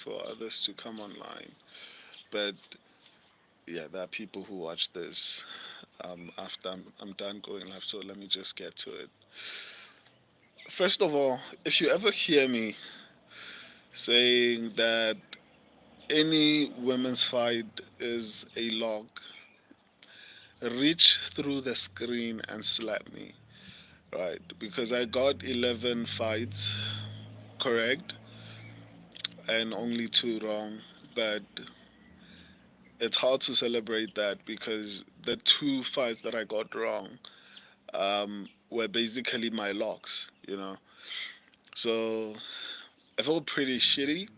for others to come online. But yeah, there are people who watch this after I'm done going live. So let me just get to it. First of all, if you ever hear me saying that any women's fight is a lock, reach through the screen and slap me, right? Because I got 11 fights correct and only two wrong, but it's hard to celebrate that because the two fights that I got wrong were basically my locks, you know. So I felt pretty shitty.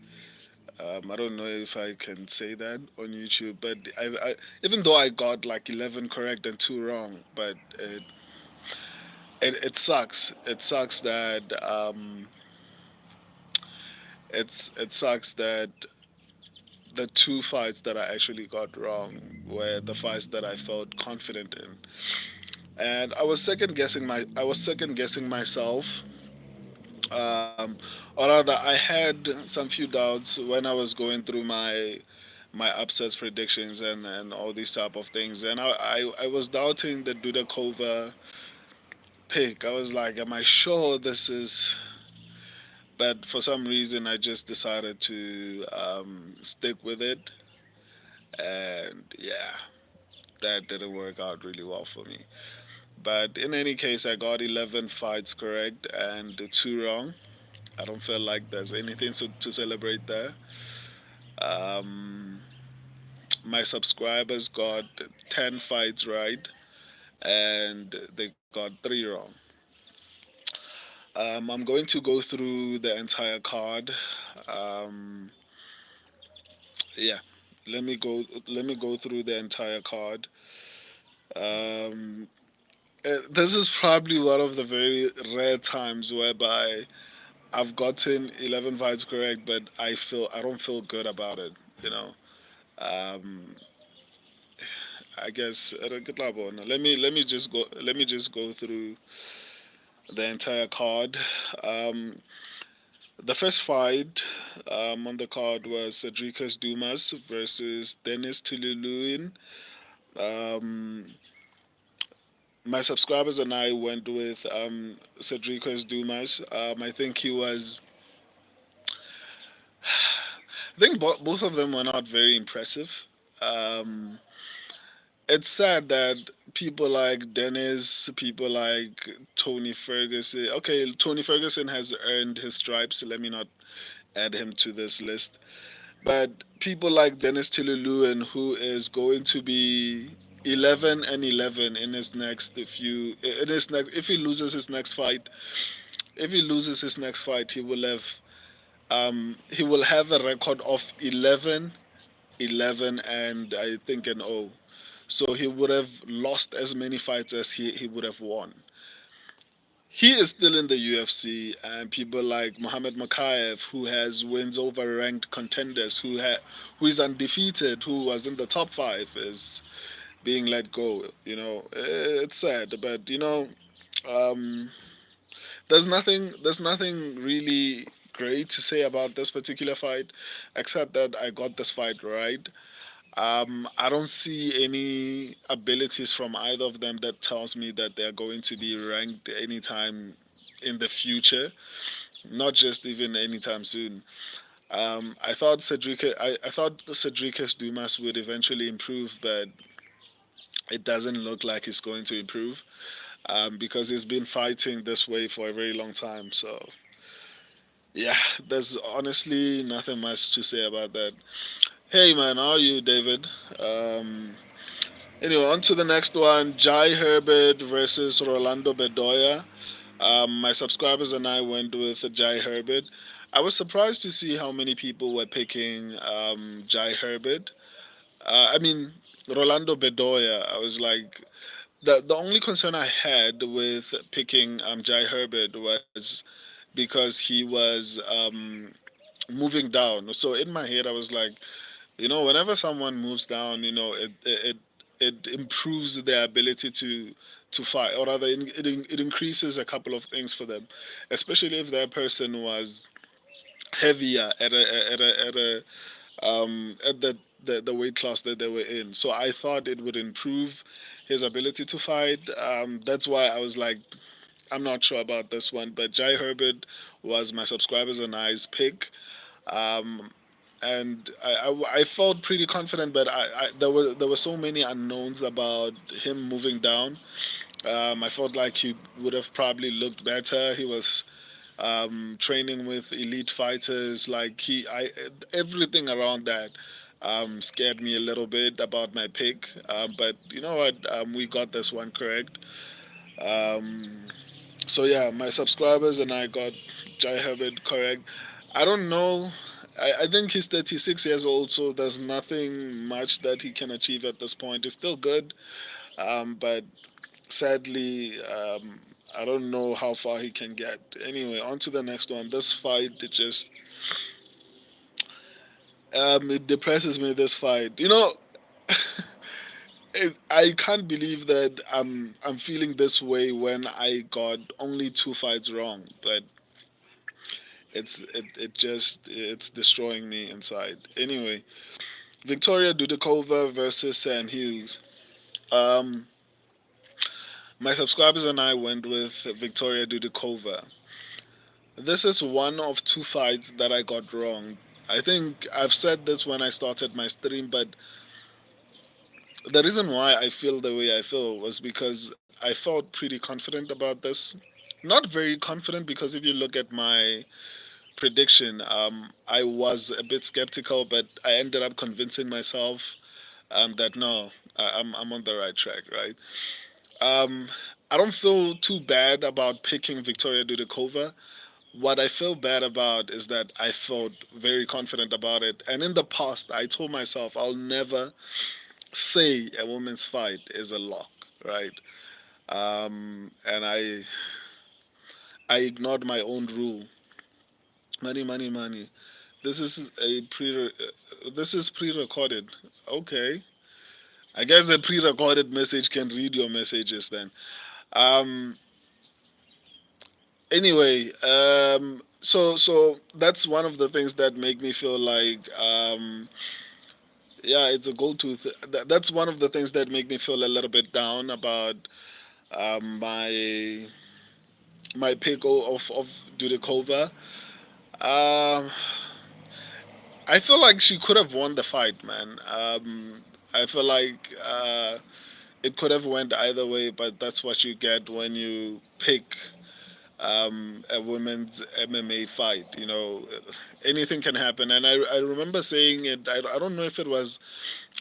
I don't know if I can say that on YouTube, but even though I got like 11 correct and two wrong, but it sucks. It sucks that it sucks that the two fights that I actually got wrong were the fights that I felt confident in, and I was second guessing myself. Um, or rather, I had some few doubts when I was going through my upsets predictions and all these type of things, and I was doubting the Dudakova pick. I was like, am I sure this is? But for some reason, I just decided to stick with it, and yeah, that didn't work out really well for me. But in any case, I got 11 fights correct and two wrong. I don't feel like there's anything to celebrate there. Um, my subscribers got 10 fights right and they got three wrong. I'm going to go through the entire card. Um, yeah, let me go through the entire card. Um, this is probably one of the very rare times whereby I've gotten 11 fights correct, but I don't feel good about it. You know, um, I guess let me just go through the entire card. Um, the first fight on the card was Cedricus Dumas versus Dennis Tululuin. Um, my subscribers and I went with Cedricus Dumas. I think he was. I think both of them were not very impressive. Um, it's sad that people like Dennis, people like Tony Ferguson. Okay, Tony Ferguson has earned his stripes. So let me not add him to this list. But people like Dennis Tiluluan, who is going to be 11 and 11 in his next if he loses his next fight, if he loses his next fight, he will have a record of 11, 11, and I think an O. So he would have lost as many fights as he would have won. He is still in the UFC, and people like Muhammad Makayev, who has wins over ranked contenders, who is undefeated, who was in the top five, is being let go. You know, it's sad, but um, there's nothing really great to say about this particular fight, except that I got this fight right. I don't see any abilities from either of them that tells me that they're going to be ranked anytime in the future, not just even anytime soon. I thought Cedricus Dumas would eventually improve, but it doesn't look like he's going to improve because he's been fighting this way for a very long time. So yeah, there's honestly nothing much to say about that. Hey man, how are you, David? Um, Anyway, on to the next one. Jai Herbert versus Rolando Bedoya. My subscribers and I went with Jai Herbert. I was surprised to see how many people were picking Jai Herbert. I mean, Rolando Bedoya. I was like, the only concern I had with picking Jai Herbert was because he was moving down. So in my head, I was like, whenever someone moves down, it improves their ability to fight, or rather, it increases a couple of things for them, especially if that person was heavier at the weight class that they were in. So I thought it would improve his ability to fight. That's why I was like, I'm not sure about this one. But Jai Herbert was my subscribers and I's pick. Um, and I felt pretty confident, but there were so many unknowns about him moving down. I felt like he would have probably looked better. He was training with elite fighters. Like everything around that scared me a little bit about my pick. But you know what? We got this one correct. Um, so yeah, my subscribers and I got Jai Herbert correct. I don't know. I think he's 36 years old, so there's nothing much that he can achieve at this point. He's still good, but sadly, I don't know how far he can get. Anyway, on to the next one. This fight, it depresses me. This fight, I can't believe that I'm feeling this way when I got only two fights wrong. But it's destroying me inside. Anyway, Victoria Dudikova versus Sam Hughes. Um, my subscribers and I went with Victoria Dudikova. This is one of two fights that I got wrong. I think I've said this when I started my stream, but the reason why I feel the way I feel was because I felt pretty confident about this. Not very confident because if you look at my prediction, I was a bit skeptical, but I ended up convincing myself that no, I'm on the right track, right? Um, I don't feel too bad about picking Victoria Dudikova. What I feel bad about is that I felt very confident about it. And in the past, I told myself I'll never say a woman's fight is a lock, right? And I ignored my own rule. Money, money, money. This is this is pre-recorded. Okay, I guess a pre-recorded message can read your messages then. Um, anyway, so that's one of the things that make me feel like yeah, it's a gold tooth. That's one of the things that make me feel a little bit down about my pick of Dudikova. Um, I feel like she could have won the fight, man. I feel like it could have went either way, but that's what you get when you pick a women's MMA fight. Anything can happen. And I remember saying it. I don't know if it was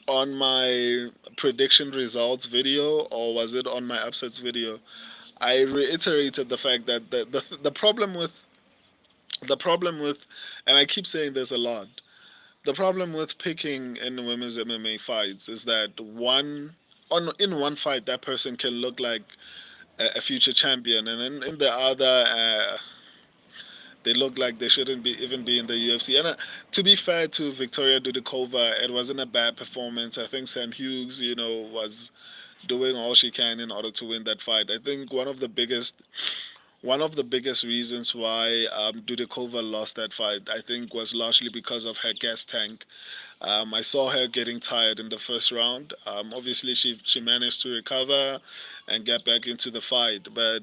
on my prediction results video or was it on my upsets video. I reiterated the fact that the problem with, and I keep saying this a lot. The problem with picking in women's MMA fights is that in one fight that person can look like a future champion, and then in the other they look like they shouldn't be even be in the UFC. And to be fair to Victoria Dudikova, it wasn't a bad performance. I think Sam Hughes, was doing all she can in order to win that fight. I think one of the biggest reasons why Dudikova lost that fight, I think, was largely because of her gas tank. I saw her getting tired in the first round. Obviously, she managed to recover and get back into the fight, but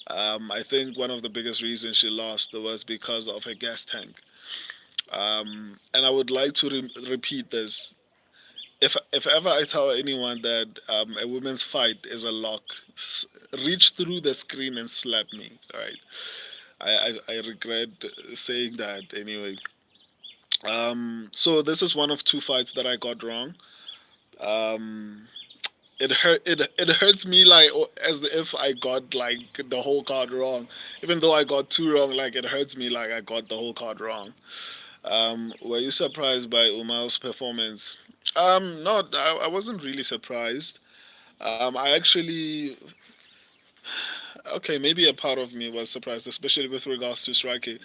I think one of the biggest reasons she lost was because of her gas tank. And I would like to repeat this. If ever I tell anyone that a women's fight is a lock, reach through the screen and slap me. Right? I regret saying that anyway. So this is one of two fights that I got wrong. Um, it hurts me like as if I got like the whole card wrong. Even though I got two wrong, like it hurts me like I got the whole card wrong. Were you surprised by Umar's performance? No, I wasn't really surprised. I actually, okay, maybe a part of me was surprised, especially with regards to striking.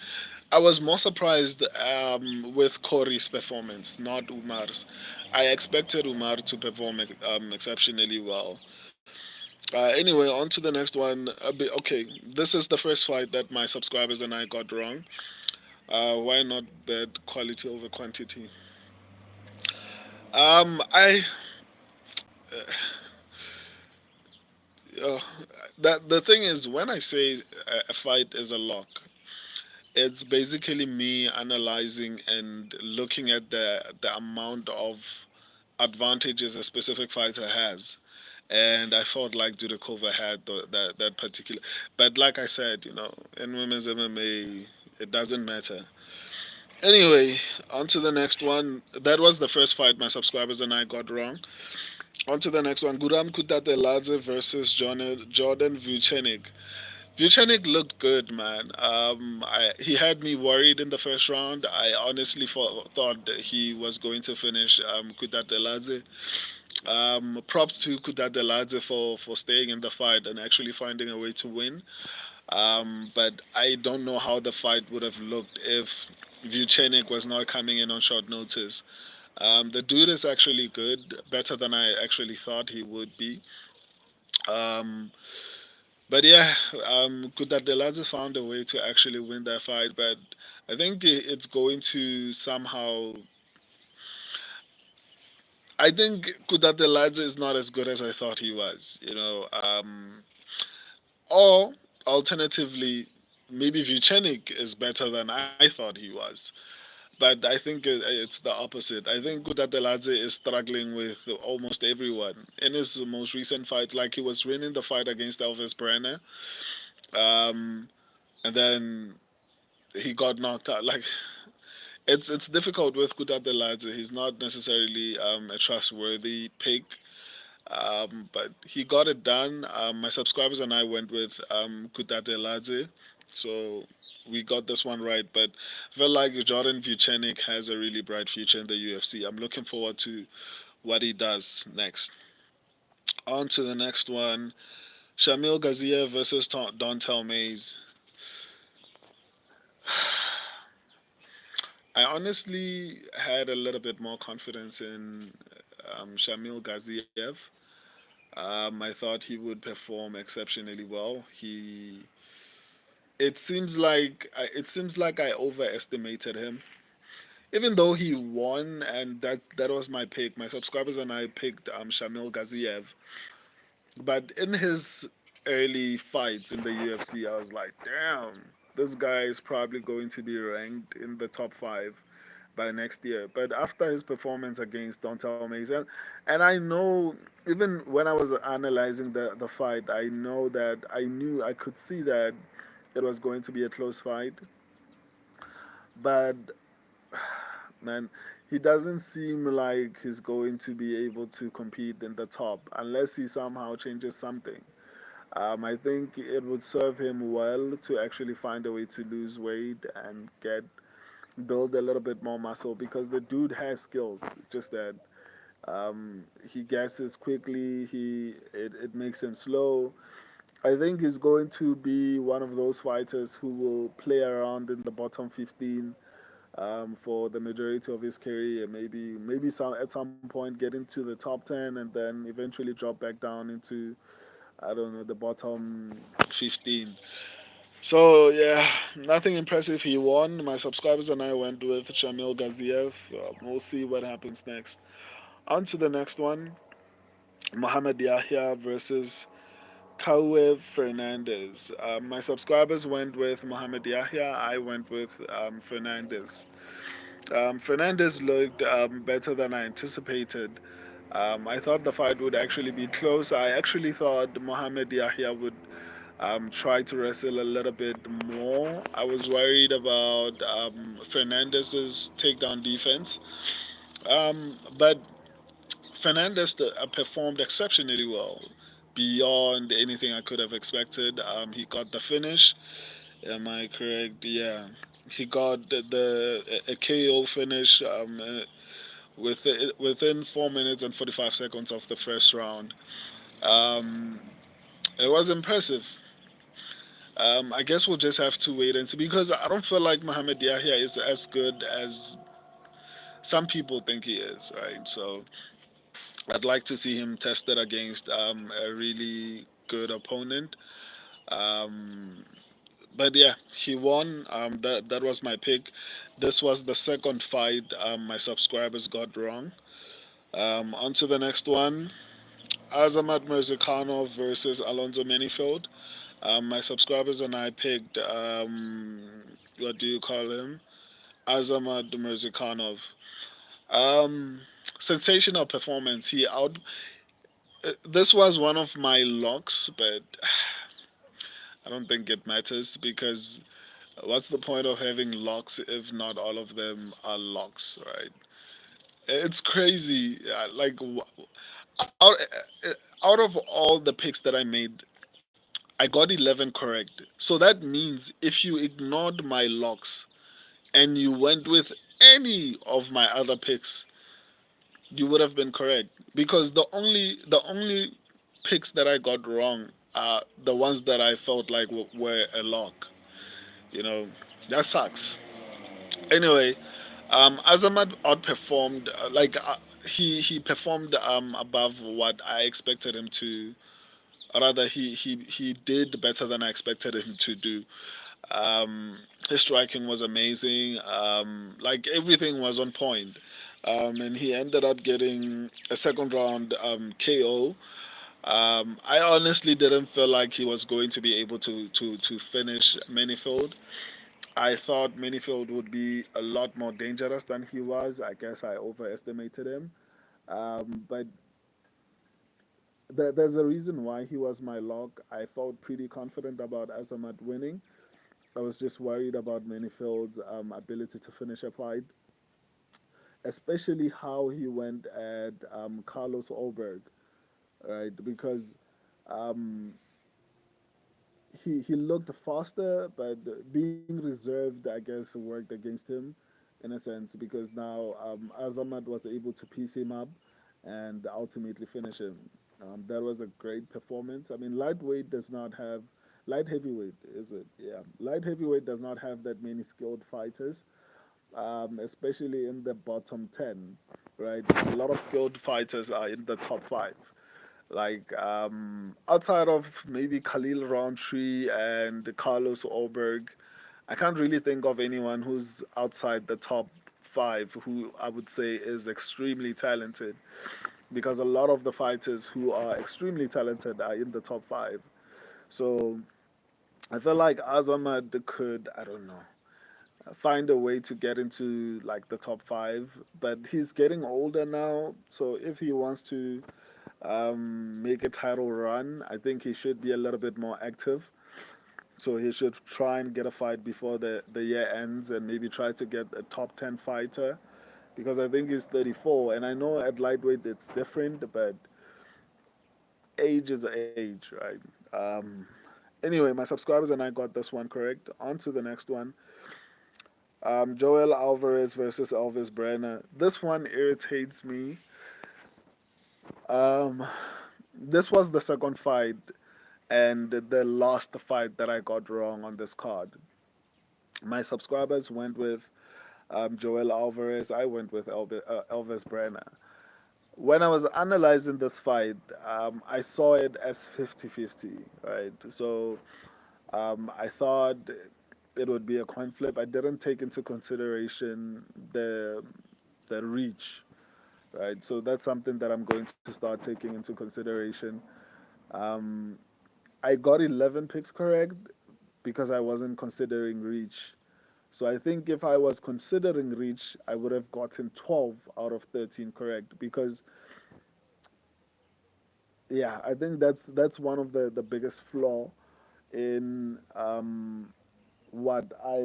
I was more surprised with Cory's performance, not Umar's. I expected Umar to perform exceptionally well. Anyway, on to the next one. Okay, this is the first fight that my subscribers and I got wrong. Why not bet quality over quantity? I uh, that the thing is when I say a fight is a lock, it's basically me analyzing and looking at the amount of advantages a specific fighter has. And I felt like Dudakova had that particular. But like I said, in women's MMA, it doesn't matter. Anyway, on to the next one. That was the first fight my subscribers and I got wrong. On to the next one. Guram Kutateladze versus Jordan Vucenic. Vucenic looked good, man. He had me worried in the first round. I honestly thought that he was going to finish Kutateladze. Props to Kutateladze for staying in the fight and actually finding a way to win. But I don't know how the fight would have looked if Vucenic was not coming in on short notice. The dude is actually good, better than I actually thought he would be. Um, but yeah, Kutateladze found a way to actually win that fight, but I think it's going to somehow. I think Kutateladze is not as good as I thought he was, or alternatively, maybe Vucenic is better than I thought he was. But I think it's the opposite. I think Kutateladze is struggling with almost everyone. In his most recent fight, like he was winning the fight against Elvis Brenner, um, and then he got knocked out. Like it's difficult with Kutateladze. He's not necessarily a trustworthy pick. But he got it done. My subscribers and I went with Kutateladze, so we got this one right. But I feel like Jordan Vucenic has a really bright future in the UFC. I'm looking forward to what he does next. On to the next one: Shamil Gaziev versus Dontel Mays. I honestly had a little bit more confidence in Shamil Gaziev. I thought he would perform exceptionally well. It seems like I overestimated him. Even though he won, and that was my pick. My subscribers and I picked Shamil Gaziev, but in his early fights in the UFC, I was like, damn, this guy is probably going to be ranked in the top five by next year. But after his performance against Dontel Mason, and I know even when I was analyzing the fight, I know that I could see that it was going to be a close fight. But man, he doesn't seem like he's going to be able to compete in the top unless he somehow changes something. I think it would serve him well to actually find a way to lose weight and build a little bit more muscle because the dude has skills. Just that he guesses quickly. It makes him slow. I think he's going to be one of those fighters who will play around in the bottom 15 for the majority of his career. Maybe at some point get into the top 10 and then eventually drop back down into I don't know the bottom 15. So yeah, nothing impressive. He won. My subscribers and I went with Shamil Gaziev. We'll see what happens next. On to the next one: Mohamed Yahya versus Cauê Fernandez. My subscribers went with Mohamed Yahya. I went with Fernandez. Fernandez looked better than I anticipated. I thought the fight would actually be close. I actually thought Mohamed Yahya would try to wrestle a little bit more. I was worried about Fernandez's takedown defense. But Fernandez performed exceptionally well, beyond anything I could have expected. He got the finish. Am I correct? Yeah. He got a KO finish within 4 minutes and 45 seconds of the first round. Um, it was impressive. I guess we'll just have to wait and see because I don't feel like Mohamed Yahya is as good as some people think he is, right? So I'd like to see him tested against a really good opponent. Um, But yeah, he won. That was my pick. This was the second fight my subscribers got wrong. On to the next one. Azamat Mirzakhanov versus Alonso Menifield. My subscribers and I picked what do you call him? Azamat Mirzakhanov. Um, Sensational performance. This was one of my locks, but I don't think it matters because what's the point of having locks if not all of them are locks, right? It's crazy. Out, out of all the picks that I made, I got 11 correct. So that means if you ignored my locks and you went with any of my other picks, you would have been correct because the only picks that I got wrong are the ones that I felt like were a lock. You know, that sucks. Anyway, Azamat outperformed. He performed above what I expected him to. Or rather, he did better than I expected him to do. Um, his striking was amazing. Like everything was on point. And he ended up getting a second round KO. I honestly didn't feel like he was going to be able to finish Manifold. I thought Minifield would be a lot more dangerous than he was. I guess I overestimated him. But there's a reason why he was my lock. I felt pretty confident about Azamat winning. I was just worried about Minifield's ability to finish a fight, especially how he went at Carlos Olberg, right? Because um, he looked faster, but being reserved, I guess, worked against him in a sense because now Azamat was able to piece him up and ultimately finish him. That was a great performance. I mean, lightweight does not have light heavyweight, is it? Yeah, light heavyweight does not have that many skilled fighters, especially in the bottom 10, right? A lot of skilled fighters are in the top 5. Like outside of maybe Khalil Roundtree and Carlos Olberg, I can't really think of anyone who's outside the top 5 who I would say is extremely talented because a lot of the fighters who are extremely talented are in the top 5. So I feel like Azamad could, I don't know, find a way to get into like the top 5, but he's getting older now. So if he wants to make a title run, I think he should be a little bit more active. So he should try and get a fight before the year ends and maybe try to get a top 10 fighter because I think he's 34. And I know at lightweight it's different, but age is age, right? Um, anyway, my subscribers and I got this one correct. On to the next one. Joel Alvarez versus Elvis Brenner. This one irritates me. Um, this was the second fight and the last fight that I got wrong on this card. My subscribers went with Joel Alvarez. I went with Elvis Brenner. When I was analyzing this fight, I saw it as 50-50, right? So I thought it would be a coin flip. I didn't take into consideration the reach, right? So that's something that I'm going to start taking into consideration. Um, I got 11 picks correct because I wasn't considering reach. So I think if I was considering reach, I would have gotten 12 out of 13 correct because yeah, I think that's one of the biggest flaw in what I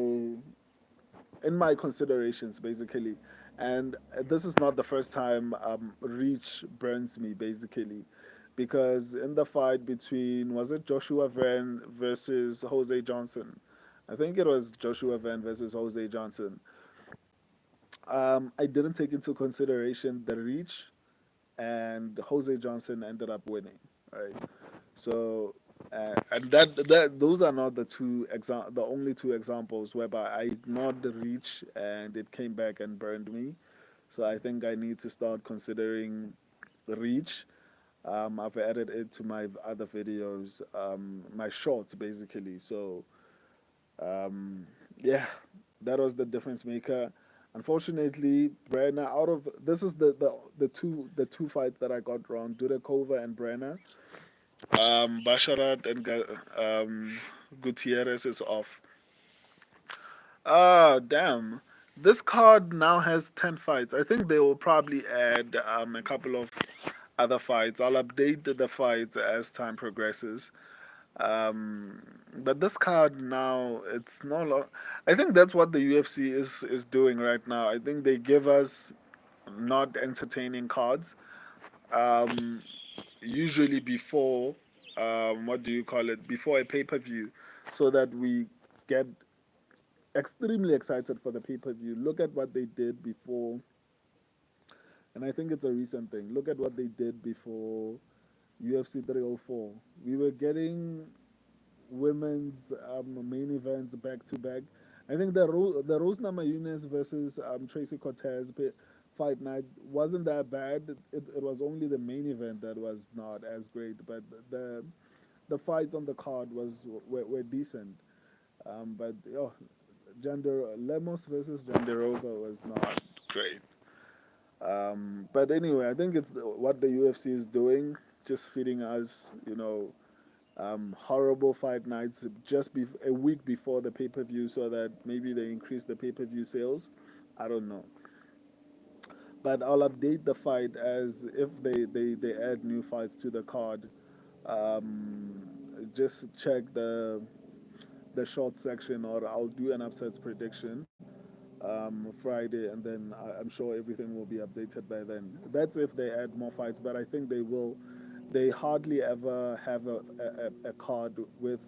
in my considerations basically. And this is not the first time reach burns me basically because in the fight between was it Joshua Van versus Jose Johnson, I think it was Joshua Van versus Jose Johnson. I didn't take into consideration the reach, and Jose Johnson ended up winning. Right, so and that those are not the only two examples whereby I ignored the reach and it came back and burned me. So I think I need to start considering the reach. I've added it to my other videos, my shorts basically. So Um, yeah, that was the difference maker. Unfortunately, Brenner out of this is the two fights that I got wrong. Dudakova and Brenner. Basharat and Gutierrez is off. Ah, damn. This card now has 10 fights. I think they will probably add a couple of other fights. I'll update the fights as time progresses. Um, but this card now, it's no longer. I think that's what the UFC is doing right now. I think they give us not entertaining cards. Um, Usually before, what do you call it? Before a pay per view, so that we get extremely excited for the pay per view. Look at what they did before, and I think it's a recent thing. Look at what they did before UFC 304. We were getting women's main events back to back. I think the Rose Namajunas versus Tracy Cortez fight night wasn't that bad. It was only the main event that was not as great, but the fights on the card were decent. But Lemos versus Jandarova was not great. But anyway, I think it's what the UFC is doing, just feeding us, horrible fight nights a week before the pay per view, so that maybe they increase the pay per view sales. I don't know, but I'll update the fight as if they add new fights to the card. Um, just check the short section, or I'll do an upsets prediction Friday, and then I'm sure everything will be updated by then. That's if they add more fights, but I think they will. They hardly ever have a card with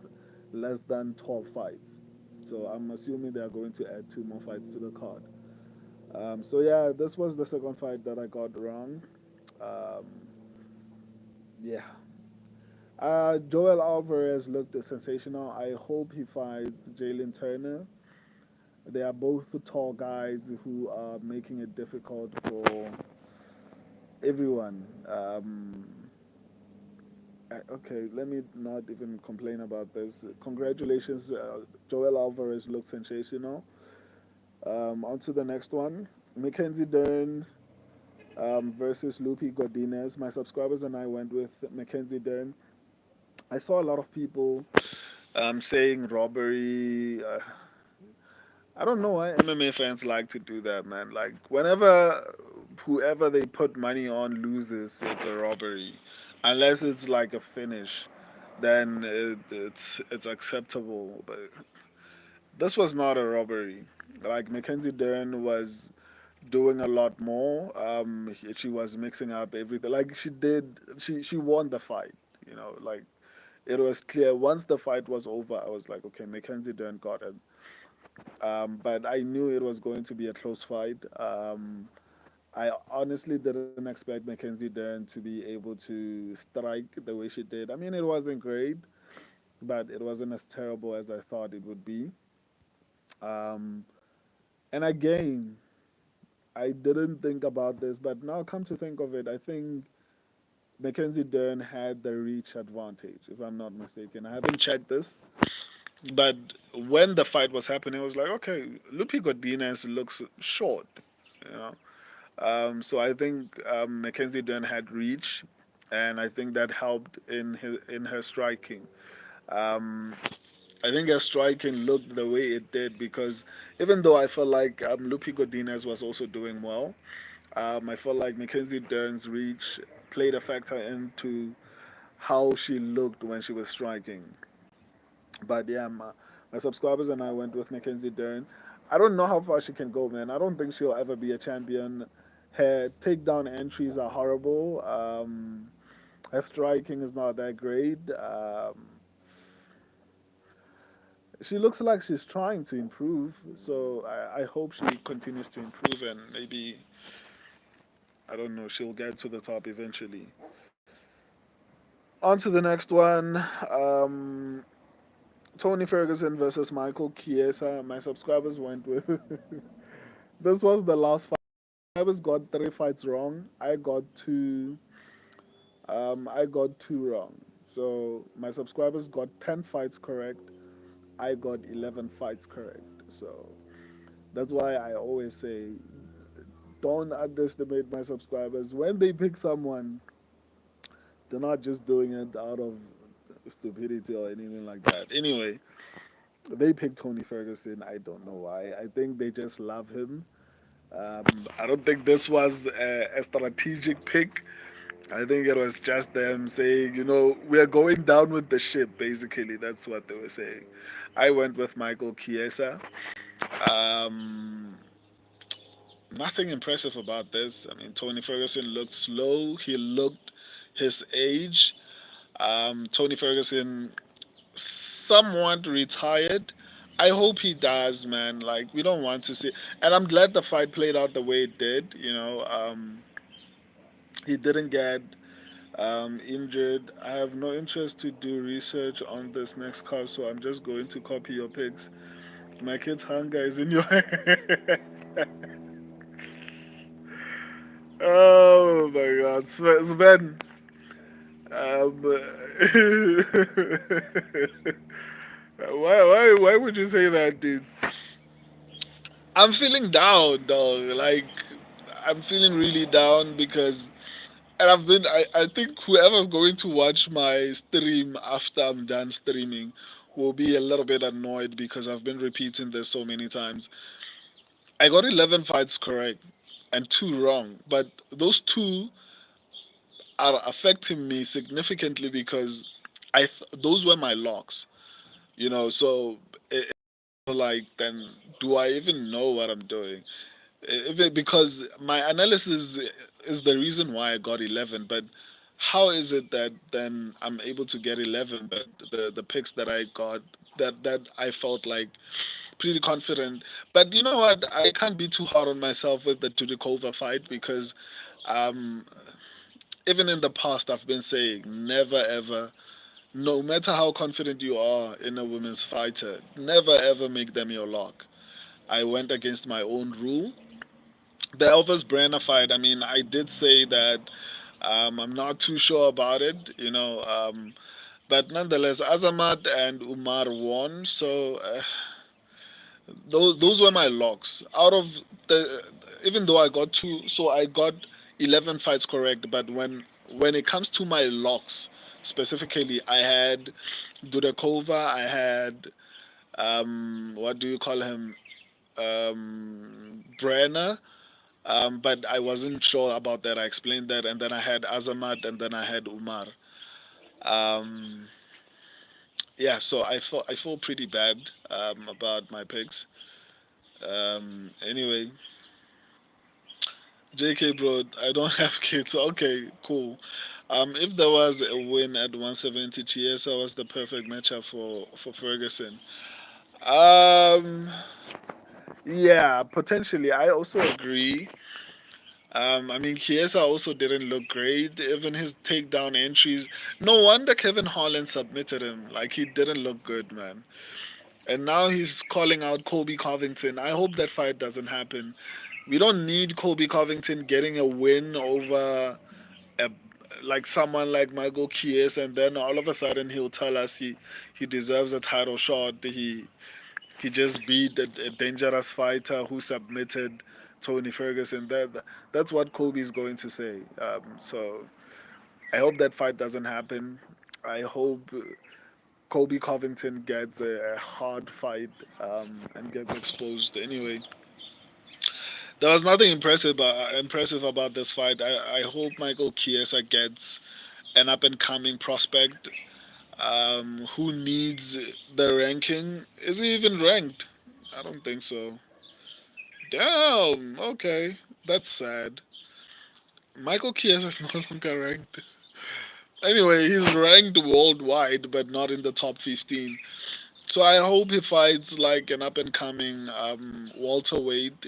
less than 12 fights. So I'm assuming they are going to add two more fights to the card. So yeah, this was the second fight that I got wrong. Um, yeah. Joel Alvarez looked sensational. I hope he fights Jalen Turner. They are both tall guys who are making it difficult for everyone. Okay, let me not even complain about this. Congratulations, Joel Alvarez looked sensational. On to the next one. Mackenzie Dern versus Lupi Godinez. My subscribers and I went with Mackenzie Dern. I saw a lot of people saying robbery. I don't know why MMA fans like to do that, man. Like whenever whoever they put money on loses, it's a robbery. Unless it's like a finish, then it's acceptable. But this was not a robbery. Like Mackenzie Dern was doing a lot more. She was mixing up everything. Like she did, she won the fight. Like it was clear once the fight was over. I was like, okay, Mackenzie Dern got it. But I knew it was going to be a close fight. I honestly didn't expect Mackenzie Dern to be able to strike the way she did. I mean, it wasn't great, but it wasn't as terrible as I thought it would be. Um, and again, I didn't think about this, but now come to think of it, I think Mackenzie Dern had the reach advantage, if I'm not mistaken. I haven't checked this, but when the fight was happening, I was like, okay, Lupi Godinez looks short, you know. So I think Mackenzie Dern had reach, and I think that helped in her striking. Um, I think her striking looked the way it did because even though I felt like Lupi Godinez was also doing well, I felt like Mackenzie Dern's reach played a factor into how she looked when she was striking. But yeah, my subscribers and I went with Mackenzie Dern. I don't know how far she can go, man. I don't think she'll ever be a champion. Her takedown entries are horrible. Her striking is not that great. She looks like she's trying to improve, so I hope she continues to improve and maybe, I don't know, she'll get to the top eventually. On to the next one. Tony Ferguson versus Michael Chiesa. My subscribers went with. This was the last fight. Subscribers got three fights wrong. I got two. I got two wrong. So my subscribers got 10 fights correct. I got 11 fights correct. So that's why I always say don't underestimate my subscribers. When they pick someone, they're not just doing it out of stupidity or anything like that. Anyway, they picked Tony Ferguson. I don't know why. I think they just love him. I don't think this was a strategic pick. I think it was just them saying, we're going down with the ship, basically. That's what they were saying. I went with Michael Chiesa. Um, Nothing impressive about this. I mean, Tony Ferguson looked slow. He looked his age. Tony Ferguson somewhat retired. I hope he does, man. Like, we don't want to see. And I'm glad the fight played out the way it did. He didn't get injured. I have no interest to do research on this next card, so I'm just going to copy your picks. My kid's hunger is in your Oh my God, Sven. Um, why would you say that, dude? I'm feeling down, dog. Like, I'm feeling really down because, and I think whoever's going to watch my stream after I'm done streaming will be a little bit annoyed because I've been repeating this so many times. I got 11 fights correct and two wrong, but those two are affecting me significantly because those were my locks, so like, then do I even know what I'm doing? Because my analysis is the reason why I got 11, but how is it that then I'm able to get 11, but the picks that I got, that I felt like pretty confident. But you know what? I can't be too hard on myself with the Dudikova fight because um, even in the past, I've been saying never ever, no matter how confident you are in a women's fighter, never ever make them your lock. I went against my own rule. The Elvis Brenner fight, I mean, I did say that I'm not too sure about it, but nonetheless, Azamat and Umar won. So those were my locks. Out of the, even though I got two, so I got 11 fights correct. But when it comes to my locks specifically, I had Dudakova, I had what do you call him, Brenner. But I wasn't sure about that. I explained that, and then I had Azamat, and then I had Umar. Um, yeah, so I feel pretty bad about my picks. Anyway, JK bro, I don't have kids. Okay, cool. If there was a win at 170, Chiesa was the perfect matchup for Ferguson. Um, yeah, potentially. I also agree. I mean, Chiesa also didn't look great. Even his takedown entries. No wonder Kevin Holland submitted him. Like, he didn't look good, man. And now he's calling out Colby Covington. I hope that fight doesn't happen. We don't need Colby Covington getting a win over a, like someone like Michael Chiesa, and then all of a sudden he'll tell us he deserves a title shot. He just beat a dangerous fighter who submitted Tony Ferguson. That's what Colby's going to say. So I hope that fight doesn't happen. I hope Colby Covington gets a hard fight and gets exposed. Anyway, there was nothing impressive about this fight. I hope Michael Chiesa gets an up and coming prospect who needs the ranking. Is he even ranked? I don't think so. Damn. Okay, that's sad. Michael Chiesa is no longer ranked. Anyway, he's ranked worldwide, but not in the top 15. So I hope he fights like an up and coming welterweight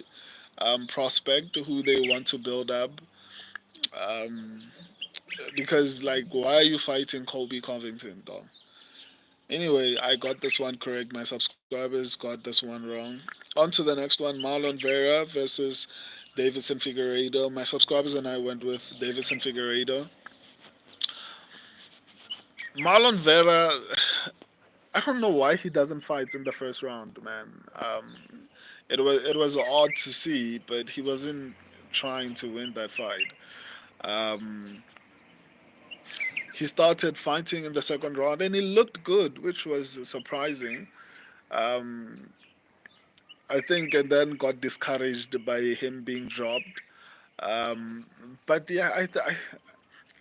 prospect who they want to build up. Um, because like, why are you fighting Colby Covington, though? Anyway, I got this one correct. My subscribers got this one wrong. On to the next one: Marlon Vera versus Davidson Figueiredo. My subscribers and I went with Davidson Figueiredo. Marlon Vera, I don't know why he doesn't fight in the first round, man. It was odd to see, but he wasn't trying to win that fight. Um, he started fighting in the second round, and he looked good, which was surprising. Um, I think, and then got discouraged by him being dropped. Um, but yeah,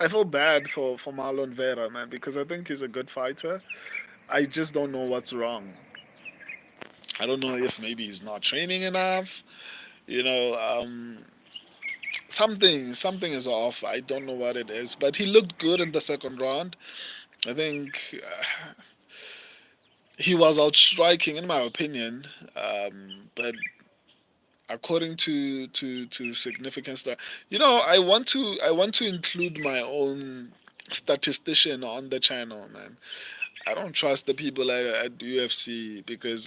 I feel bad for Marlon Vera, man, because I think he's a good fighter. I just don't know what's wrong. I don't know if maybe he's not training enough. You know, something is off. I don't know what it is, but he looked good in the second round. I think he was outstriking, in my opinion. But according to significant stuff, I want to include my own statistician on the channel, man. I don't trust the people at UFC because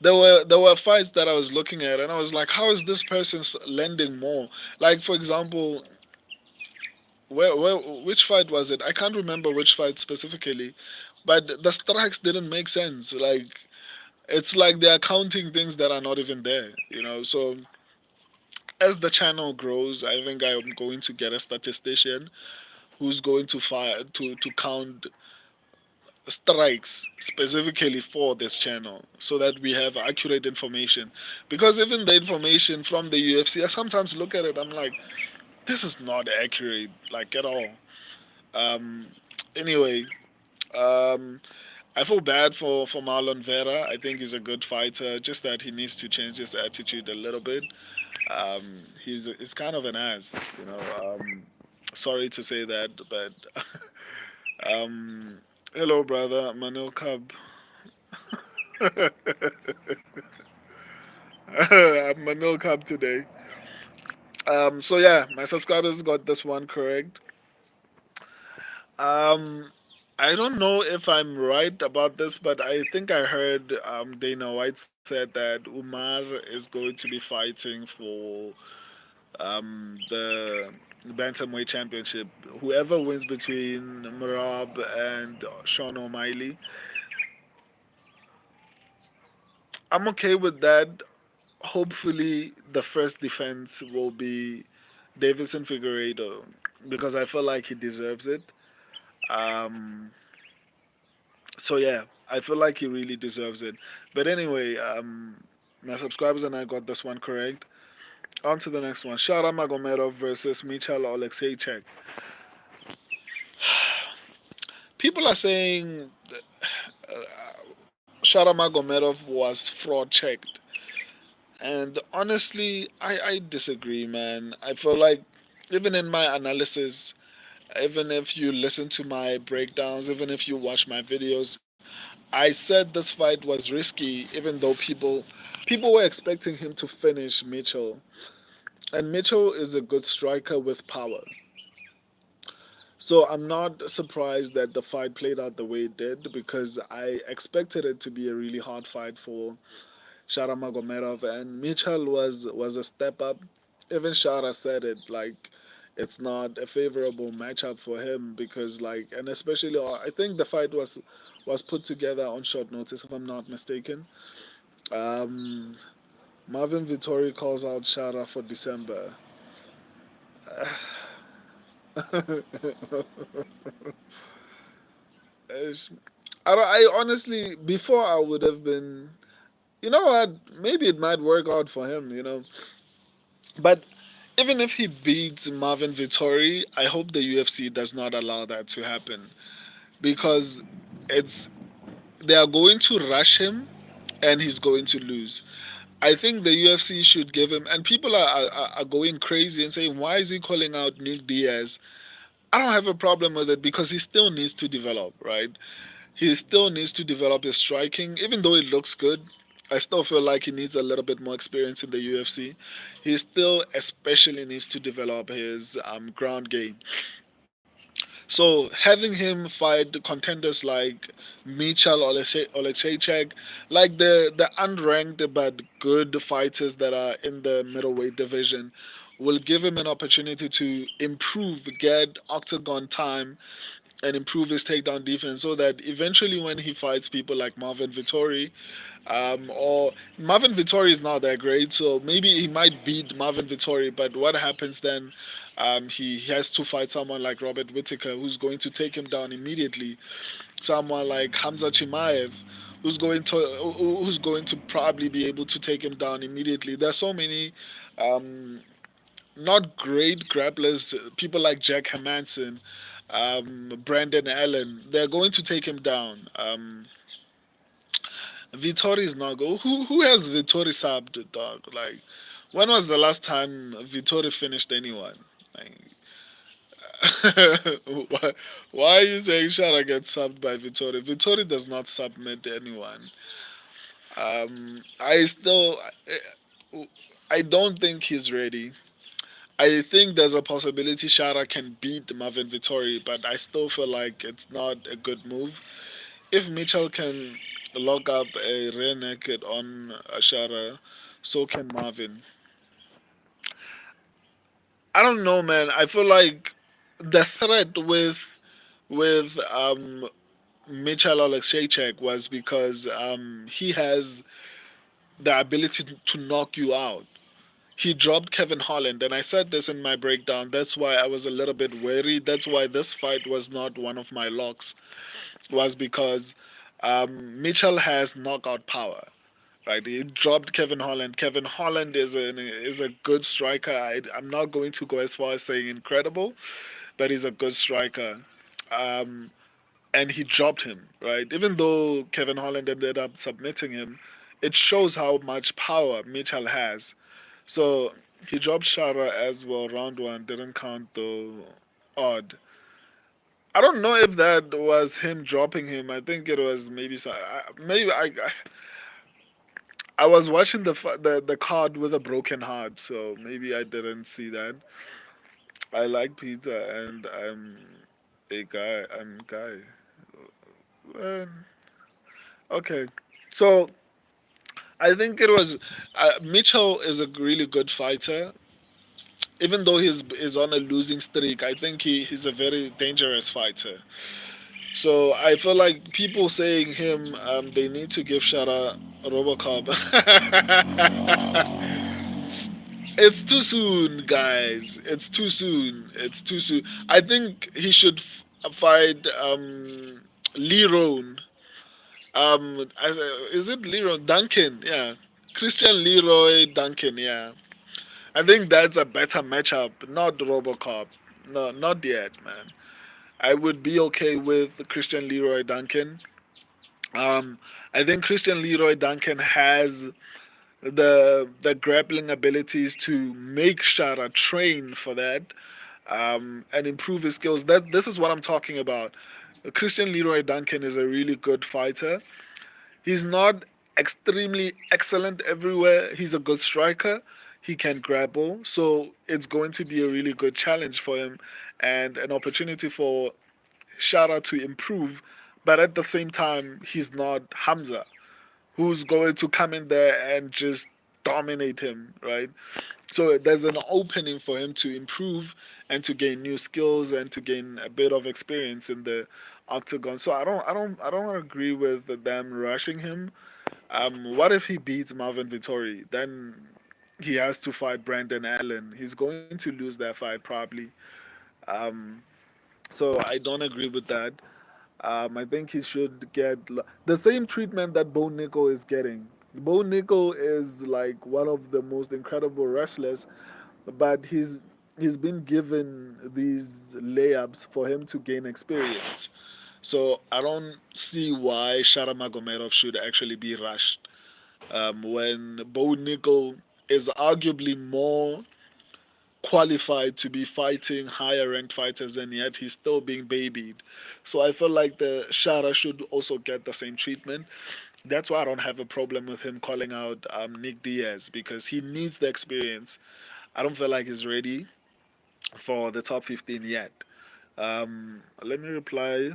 there were fights that I was looking at and I was like, how is this person lending more? Like for example, which fight was it? I can't remember which fight specifically, but the strikes didn't make sense. Like it's like they're counting things that are not even there, you know. So as the channel grows, I think I'm going to get a statistician who's going to count strikes specifically for this channel so that we have accurate information, because even the information from the UFC, I sometimes look at it, I'm like, this is not accurate, like at all. um anyway, um I feel bad for Marlon Vera. I think he's a good fighter, just that he needs to change his attitude a little bit. He's kind of an ass, you know. Sorry to say that, but um hello brother Manil Cub. I'm Manil Cub today. So yeah, my subscribers got this one correct. Um, I don't know if I'm right about this, but I think I heard Dana White said that Umar is going to be fighting for the bantamweight championship. Whoever wins between Marab and Sean O'Malley, I'm okay with that. Hopefully, the first defense will be Davison Figueiredo because I feel like he deserves it. Um, so yeah, I feel like he really deserves it. But anyway, my subscribers and I got this one correct. On to the next one. Shara Magomedov versus Michal Oleksiejczuk. People are saying Shara Magomedov was fraud checked. And honestly, I disagree, man. I feel like even in my analysis, even if you listen to my breakdowns, even if you watch my videos, I said this fight was risky, even though people were expecting him to finish Mitchell. And Mitchell is a good striker with power. So I'm not surprised that the fight played out the way it did because I expected it to be a really hard fight for Shara Magomedov, and Mitchell was a step up. Even Shara said it, like it's not a favorable matchup for him because and especially I think the fight was put together on short notice if I'm not mistaken. Um, Marvin Vittori calls out Shara for December. I honestly, before I would have been, you know what, maybe it might work out for him, you know. But even if he beats Marvin Vittori, I hope the UFC does not allow that to happen because it's they are going to rush him and he's going to lose. I think the UFC should give him, and people are going crazy and saying, why is he calling out Nick Diaz? I don't have a problem with it because he still needs to develop, right? He still needs to develop his striking, even though it looks good. I still feel like he needs a little bit more experience in the UFC. He still especially needs to develop his ground game. So having him fight contenders like Michal Oleksiejczuk, like the unranked but good fighters that are in the middleweight division, will give him an opportunity to improve, get octagon time, and improve his takedown defense so that eventually when he fights people like Marvin Vittori, or Marvin Vittori is not that great, so maybe he might beat Marvin Vittori, but what happens then? He has to fight someone like Robert Whittaker, who's going to take him down immediately. Someone like Hamza Chimaev, who's going to probably be able to take him down immediately. There's so many um, not great grapplers, people like Jack Hermanson, Brandon Allen. They're going to take him down. Vittori is not go. Who has Vittori subbed, dog? Like, when was the last time Vittori finished anyone? Like, why, why are you saying Shara gets subbed by Vittori? Vittori does not submit anyone. I still, I don't think he's ready. I think there's a possibility Shara can beat Marvin Vittori, but I still feel like it's not a good move. If Mitchell can lock up a rear naked on Shara, so can Marvin. I don't know, man. I feel like the threat with Mitchell Alexeychek was because he has the ability to knock you out. He dropped Kevin Holland, and I said this in my breakdown. That's why I was a little bit wary. That's why this fight was not one of my locks, was because Mitchell has knockout power. Right, he dropped Kevin Holland. Kevin Holland is a good striker. I'm not going to go as far as saying incredible, but he's a good striker. Um, and he dropped him, right? Even though Kevin Holland ended up submitting him, it shows how much power Mitchell has. So he dropped Shara as well. Round one didn't count though. Odd. I don't know if that was him dropping him. I think it was maybe maybe I was watching the card with a broken heart, so maybe I didn't see that. I like Peter, and I'm a guy. I'm guy. Uh, okay, so I think it was Mitchell is a really good fighter. Even though he's on a losing streak, I think he's a very dangerous fighter. So I feel like people saying him, they need to give Shara Robocop. It's too soon, guys. It's too soon. It's too soon. I think he should fight Lee Roan. Is it Leroy Duncan? Yeah, Christian Leroy Duncan. Yeah, I think that's a better matchup. Not Robocop. No, not yet, man. I would be okay with Christian Leroy Duncan. Um, I think Christian Leroy Duncan has the grappling abilities to make Shara train for that, and improve his skills. That this is what I'm talking about. Christian Leroy Duncan is a really good fighter. He's not extremely excellent everywhere. He's a good striker. He can grapple, so it's going to be a really good challenge for him and an opportunity for Shara to improve. But at the same time, he's not Hamza, who's going to come in there and just dominate him, right? So there's an opening for him to improve and to gain new skills and to gain a bit of experience in the octagon. So I don't agree with them rushing him. What if he beats Marvin Vittori? Then he has to fight Brandon Allen. He's going to lose that fight probably. Um, so I don't agree with that. I think he should get the same treatment that Bo Nickel is getting. Bo Nickel is like one of the most incredible wrestlers, but he's been given these layups for him to gain experience. So I don't see why Shara Magomedov should actually be rushed when Bo Nickel is arguably more qualified to be fighting higher ranked fighters, and yet he's still being babied. So I feel like the Shara should also get the same treatment. That's why I don't have a problem with him calling out Nick Diaz because he needs the experience. I don't feel like he's ready for the top 15 yet. Let me reply.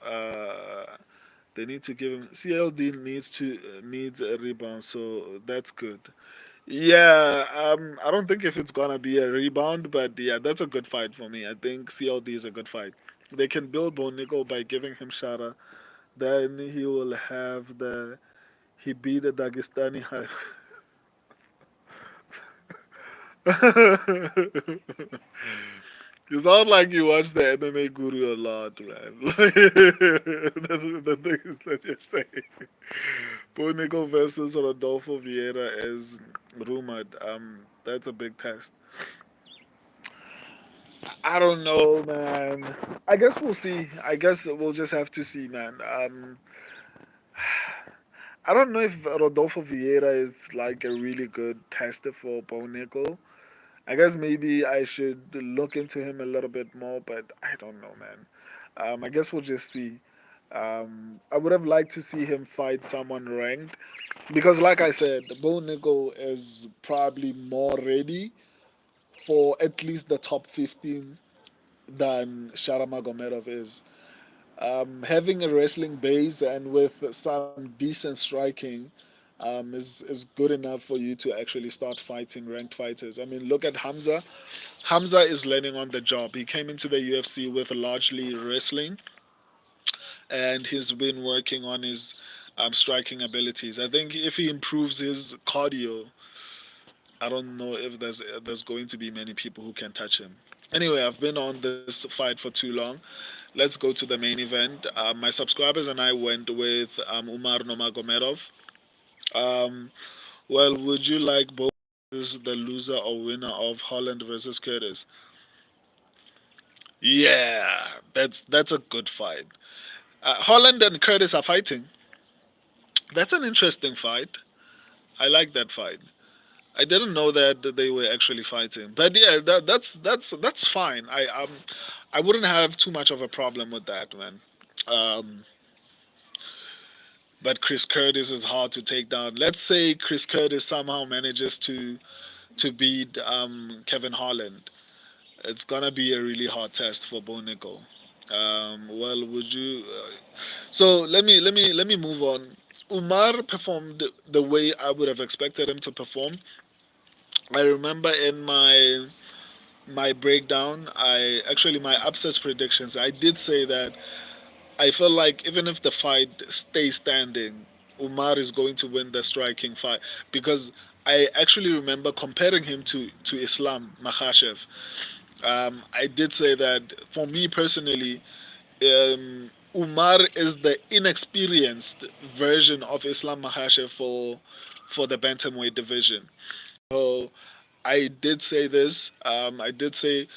Uh, they need to give him CLD needs a rebound, so that's good. Yeah, I don't think if it's gonna be a rebound, but yeah, that's a good fight for me. I think CLD is a good fight. They can build Bo Nickel by giving him Shara. Then he will have the he beat the Dagestani high. You sound like you watch the MMA Guru a lot, man. The things that you're saying. Bo Nickel versus Rodolfo Vieira is rumored. That's a big test. I don't know, man. I guess we'll see. I guess we'll just have to see, man. I don't know if Rodolfo Vieira is like a really good tester for Bo Nickel. I guess maybe I should look into him a little bit more, but I don't know, man. I guess we'll just see. I would have liked to see him fight someone ranked because, like I said, Bo Nickel is probably more ready for at least the top 15 than Sharamagomedov is. Having a wrestling base and with some decent striking is good enough for you to actually start fighting ranked fighters. I mean, look at Hamza. Hamza is learning on the job. He came into the UFC with largely wrestling, and he's been working on his striking abilities. I think if he improves his cardio, I don't know if there's going to be many people who can touch him. Anyway, I've been on this fight for too long. Let's go to the main event. My subscribers and I went with Umar Nurmagomedov. Um, well, would you like both as the loser or winner of Holland versus Curtis? Yeah, that's a good fight. Holland and Curtis are fighting. That's an interesting fight. I like that fight. I didn't know that they were actually fighting, but yeah, that's fine. I wouldn't have too much of a problem with that, man. Um, but Chris Curtis is hard to take down. Let's say Chris Curtis somehow manages to beat Kevin Holland. It's gonna be a really hard test for Bo Nickel. Well, would you? So let me move on. Umar performed the way I would have expected him to perform. I remember in my breakdown, I actually my upsets predictions. I did say that I feel like even if the fight stays standing, Umar is going to win the striking fight because I actually remember comparing him to Islam Makhachev. I did say that for me personally, Umar is the inexperienced version of Islam Makhachev for the bantamweight division. So I did say this. I did say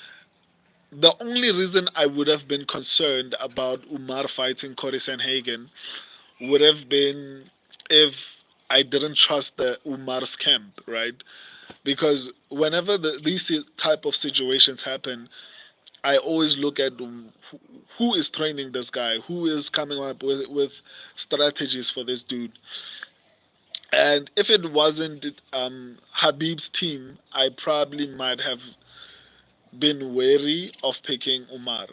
the only reason I would have been concerned about Umar fighting Cory Sandhagen would have been if I didn't trust the Umar's camp, right? Because whenever these type of situations happen, I always look at who is training this guy, who is coming up with strategies for this dude. And if it wasn't Habib's team, I probably might have been wary of picking Umar.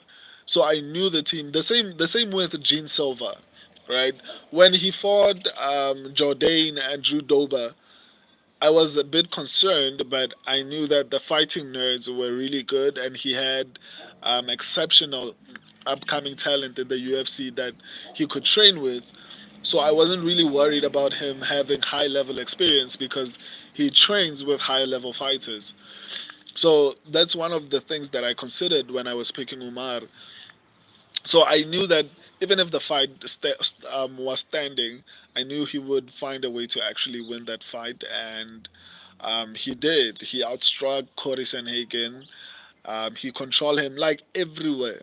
So I knew the team. The same with Gene Silva, right? When he fought Jourdain and Drew Dober, I was a bit concerned, but I knew that the fighting nerds were really good, and he had exceptional upcoming talent in the UFC that he could train with. So I wasn't really worried about him having high level experience because he trains with high level fighters. So that's one of the things that I considered when I was picking Umar. So I knew that even if the fight was standing, I knew he would find a way to actually win that fight, and he did. He outstruck Cory Sandhagen. He controlled him like everywhere.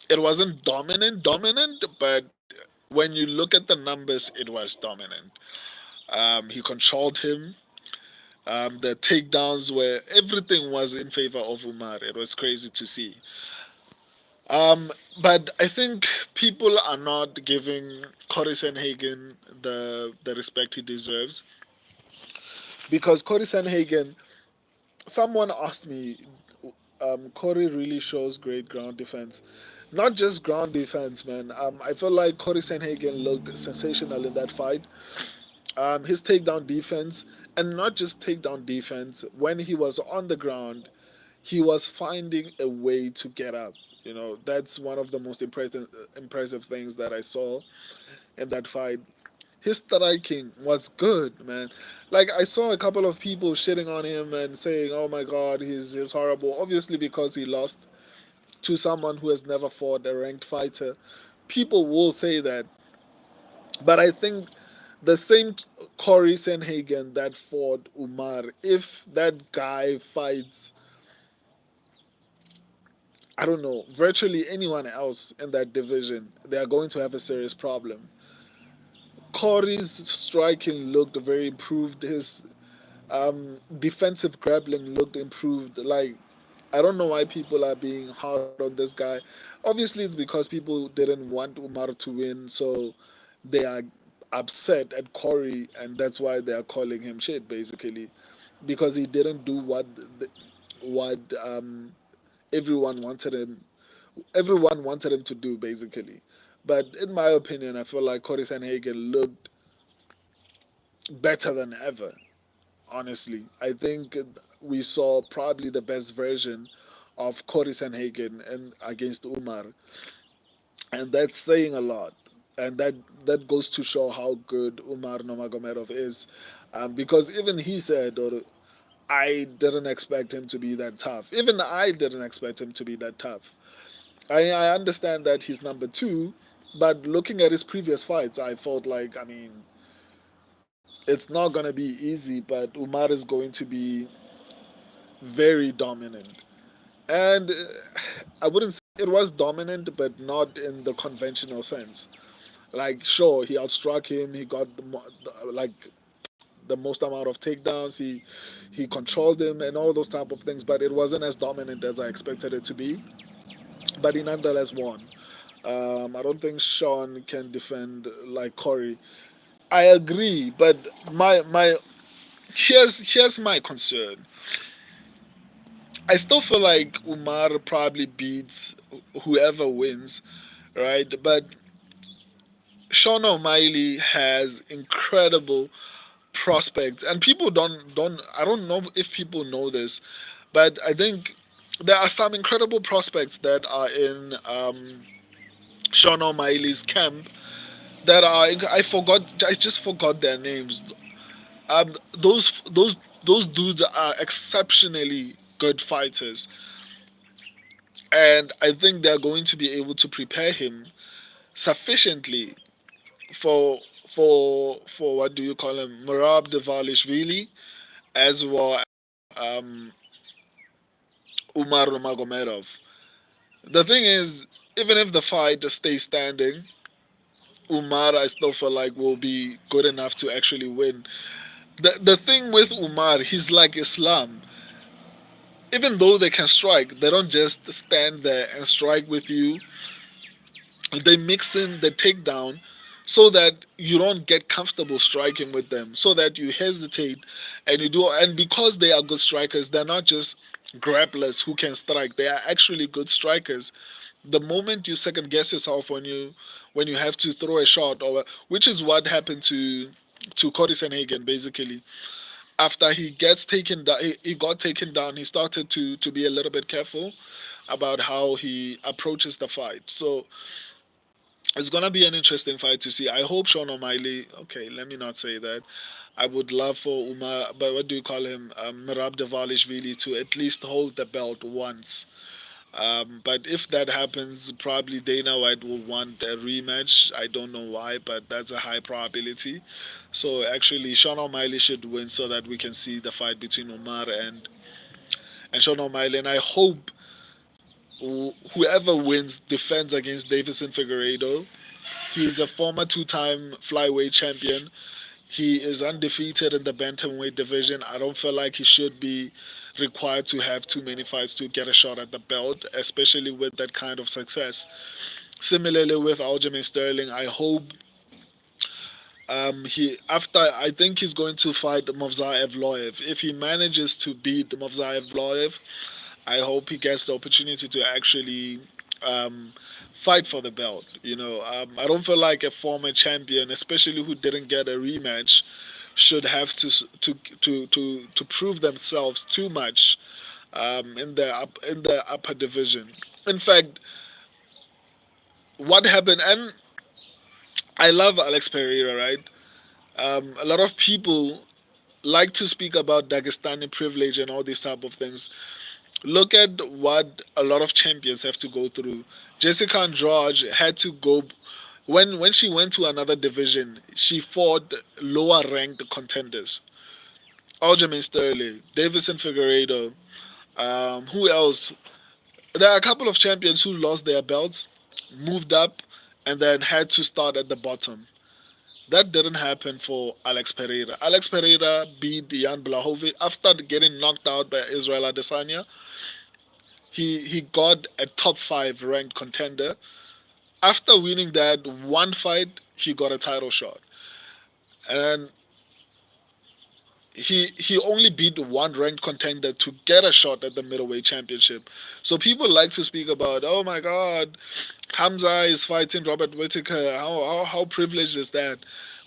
It wasn't dominant, but when you look at the numbers, it was dominant. He controlled him. The takedowns were everything was in favor of Umar. It was crazy to see. But I think people are not giving Cory Sandhagen the respect he deserves because Cory Sandhagen. Someone asked me, Cory really shows great ground defense. Not just ground defense, man. I feel like Cory Sandhagen looked sensational in that fight. His takedown defense, and not just takedown defense, when he was on the ground, he was finding a way to get up. That's one of the most impressive things that I saw in that fight. His striking was good, man. Like I saw a couple of people shitting on him and saying, "Oh my God, he's horrible." Obviously, because he lost to someone who has never fought a ranked fighter. People will say that, but I think the same Cory Sandhagen that fought Umar, if that guy fights, I don't know, virtually anyone else in that division, they are going to have a serious problem. Cory's striking looked very improved. His defensive grappling looked improved. Like, I don't know why people are being hard on this guy. Obviously, it's because people didn't want Umar to win, so they are upset at Cory, and that's why they are calling him shit, basically, because he didn't do what everyone wanted him. Everyone wanted him to do, basically. But in my opinion, I feel like Cory Sanhagen looked better than ever. Honestly, I think we saw probably the best version of Cory Sanhagen and against Umar, and that's saying a lot. And that goes to show how good Umar Nurmagomedov is, because even he said, or I didn't expect him to be that tough. Even I didn't expect him to be that tough. I understand that he's number two, but looking at his previous fights, I felt like, I mean, it's not gonna be easy, but Umar is going to be very dominant. And I wouldn't say it was dominant, but not in the conventional sense. Like, sure, he outstruck him. He got like the most amount of takedowns. He controlled him and all those type of things. But it wasn't as dominant as I expected it to be. But he nonetheless won. I don't think Sean can defend like Corey. I agree, but my here's my concern. I still feel like Umar probably beats whoever wins, right? But Sean O'Malley has incredible prospects, and people don't. I don't know if people know this, but I think there are some incredible prospects that are in Sean O'Malley's camp that are. I forgot. I just forgot their names. Those dudes are exceptionally good fighters, and I think they're going to be able to prepare him sufficiently for for what do you call him, Merab Devalishvili, as well as Umar Nurmagomedov. The thing is, even if the fight stays standing, Umar I still feel like will be good enough to actually win. The thing with Umar, he's like Islam. Even though they can strike, they don't just stand there and strike with you. They mix in the takedown so that you don't get comfortable striking with them, so that you hesitate and you do. And because they are good strikers, they're not just grapplers who can strike. They are actually good strikers. The moment you second guess yourself when you have to throw a shot, or which is what happened to Cory Sanhagen basically. After he gets taken down, he got taken down. He started to be a little bit careful about how he approaches the fight. So it's gonna be an interesting fight to see. I hope Sean O'Malley. Okay, let me not say that. I would love for Umar, but what do you call him, Merab Devalishvili, to at least hold the belt once. But if that happens, probably Dana White will want a rematch. I don't know why, but that's a high probability. So actually, Sean O'Malley should win so that we can see the fight between Umar and Sean O'Malley. And I hope whoever wins defends against Davison Figueiredo. He's a former two-time flyweight champion. He is undefeated in the bantamweight division. I don't feel like he should be required to have too many fights to get a shot at the belt, especially with that kind of success. Similarly with Aljamain Sterling, I hope he after I think he's going to fight Movsar Evloev. If he manages to beat Movsar Evloev, I hope he gets the opportunity to actually um, fight for the belt. I don't feel like a former champion, especially who didn't get a rematch, should have to prove themselves too much in the upper division. In fact, what happened, and I love Alex Pereira, right? A lot of people like to speak about Dagestani privilege and all these type of things. Look at what a lot of champions have to go through. Jessica Andrade had to go when she went to another division. She fought lower ranked contenders. Aljamain Sterling, Davison Figueiredo. Who else? There are a couple of champions who lost their belts, moved up, and then had to start at the bottom. That didn't happen for Alex Pereira. Alex Pereira beat Jan Blachowicz after getting knocked out by Israel Adesanya. He got a top five ranked contender. After winning that one fight, he got a title shot, and he only beat one ranked contender to get a shot at the middleweight championship. So people like to speak about, oh my God, Hamza is fighting Robert Whittaker. How privileged is that?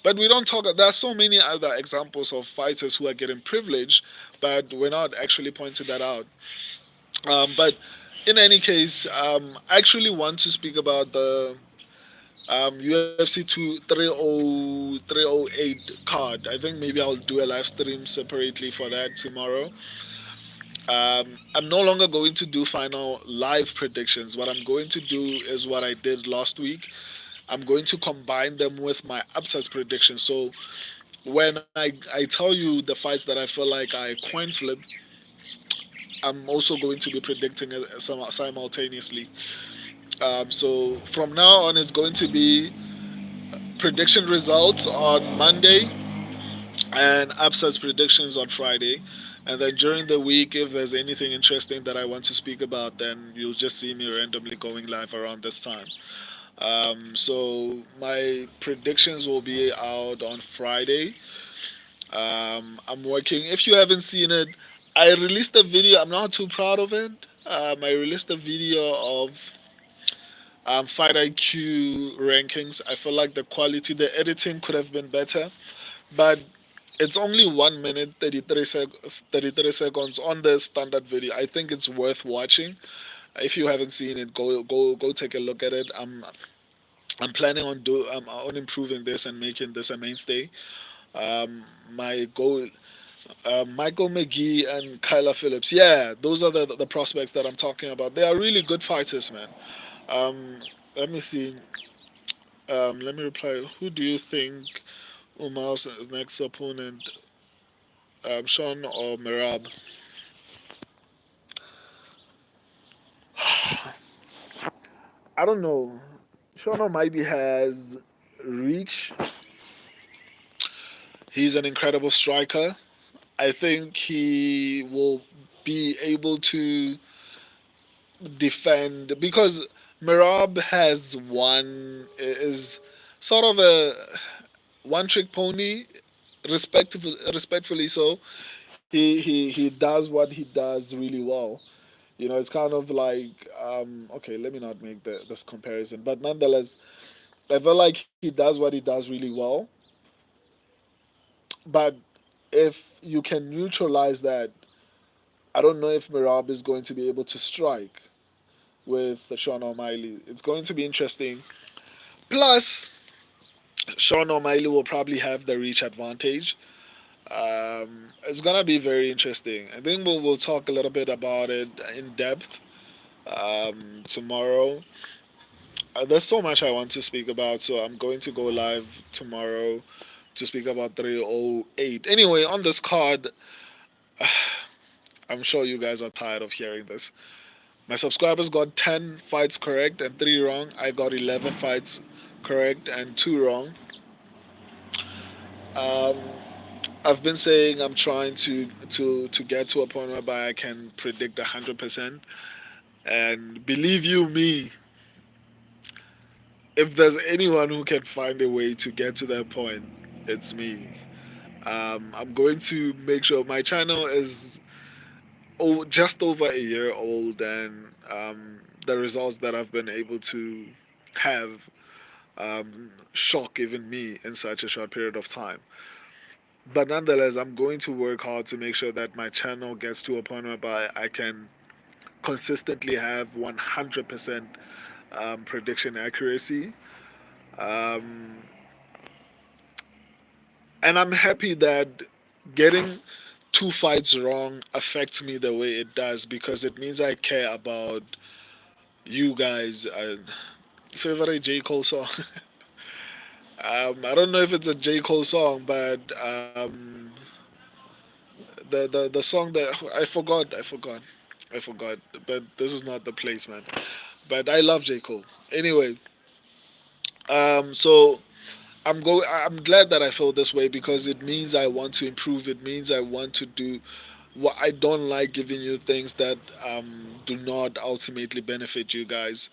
But we don't talk. There are so many other examples of fighters who are getting privileged, but we're not actually pointing that out. But in any case, I actually want to speak about the UFC 308 card. I think maybe I'll do a live stream separately for that tomorrow. I'm no longer going to do final live predictions. What I'm going to do is what I did last week. I'm going to combine them with my upsets predictions. So when I tell you the fights that I feel like I coin flip, I'm also going to be predicting it simultaneously. So from now on, it's going to be prediction results on Monday and upsets predictions on Friday. And then during the week, if there's anything interesting that I want to speak about, then you'll just see me randomly going live around this time. So my predictions will be out on Friday. I'm working. If you haven't seen it, I released a video. I'm not too proud of it. I released a video of Fight IQ rankings. I feel like the quality, the editing could have been better, but it's only 1 minute 33 seconds on the standard video. I think it's worth watching. If you haven't seen it, go take a look at it. I'm planning on on improving this and making this a mainstay. My goal, Michael McGee and Kyla Phillips. Yeah, those are the prospects that I'm talking about. They are really good fighters, man. Um, let me see. Let me reply. Who do you think Umar's next opponent, Sean or Merab? I don't know. Sean Almighty has reach. He's an incredible striker. I think he will be able to defend because Merab has one is sort of a one trick pony, respectfully so. He does what he does really well. You know, it's kind of like okay, let me not make this comparison, but nonetheless, I feel like he does what he does really well. But if you can neutralize that, I don't know if Mirab is going to be able to strike with Sean O'Malley. It's going to be interesting. Plus, Sean O'Malley will probably have the reach advantage. It's gonna be very interesting. I think we'll talk a little bit about it in depth tomorrow. There's so much I want to speak about, so I'm going to go live tomorrow to speak about 308. Anyway, on this card, I'm sure you guys are tired of hearing this. My subscribers got 10 fights correct and 3 wrong. I got 11 fights correct and 2 wrong. Um, I've been saying I'm trying to get to a point whereby I can predict 100%. And believe you me, if there's anyone who can find a way to get to that point, it's me. I'm going to make sure my channel is just over a year old, and the results that I've been able to have shock even me in such a short period of time. But nonetheless, I'm going to work hard to make sure that my channel gets to a point whereby I can consistently have 100% prediction accuracy. Um, and I'm happy that getting two fights wrong affects me the way it does because it means I care about you guys. Favorite J. Cole song? I don't know if it's a J. Cole song, but the song that I forgot. But this is not the place, man. But I love J. Cole. Anyway, so I'm glad that I feel this way because it means I want to improve. It means I want to do what I don't like giving you things that do not ultimately benefit you guys.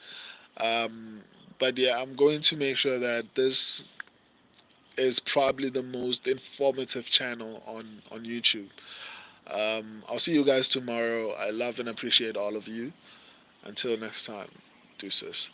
Um, but yeah, I'm going to make sure that this is probably the most informative channel on YouTube. I'll see you guys tomorrow. I love and appreciate all of you. Until next time, deuces.